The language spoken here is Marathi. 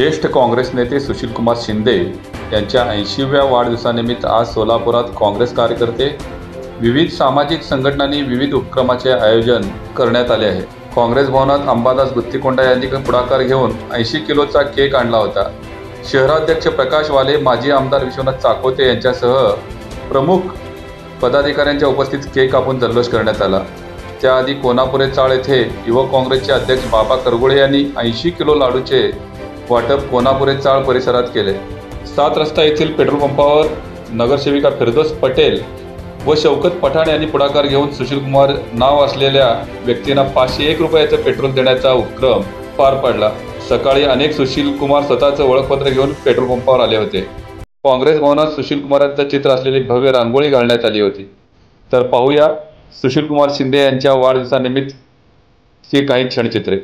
ज्येष्ठ काँग्रेस नेते सुशीलकुमार शिंदे यांच्या 80व्या वाढदिवसानिमित्त आज सोलापुरात काँग्रेस कार्यकर्ते, विविध सामाजिक संघटनांनी विविध उपक्रमाचे आयोजन करण्यात आले आहे. काँग्रेस भवनात अंबादास गुत्तीकोंडा यांनी पुढाकार घेऊन 80 किलोचा केक आणला होता. शहराध्यक्ष प्रकाश वाले, माजी आमदार विश्वनाथ चाकोते यांच्यासह प्रमुख पदाधिकाऱ्यांच्या उपस्थितीत केक कापून जल्लोष करण्यात आला. त्याआधी कोनापुरे चाळ येथे युवक काँग्रेसचे अध्यक्ष बाबा करगुळे यांनी 80 किलो लाडूचे वाटप कोनापुरे चाळ परिसरात केले. 7 रस्ता येथील पेट्रोल पंपावर नगरसेविका फिरदौस पटेल व शौकत पठाण यांनी पुढाकार घेऊन सुशीलकुमार नाव असलेल्या व्यक्तींना 501 रुपयाचं पेट्रोल देण्याचा उपक्रम पार पाडला. सकाळी अनेक सुशीलकुमार स्वतःचं ओळखपत्र घेऊन पेट्रोल पंपावर आले होते. काँग्रेस भवनात सुशीलकुमारांचं चित्र असलेली भव्य रांगोळी घालण्यात आली होती. तर पाहूया सुशीलकुमार शिंदे यांच्या वाढदिवसानिमित्तची काही क्षणचित्रे.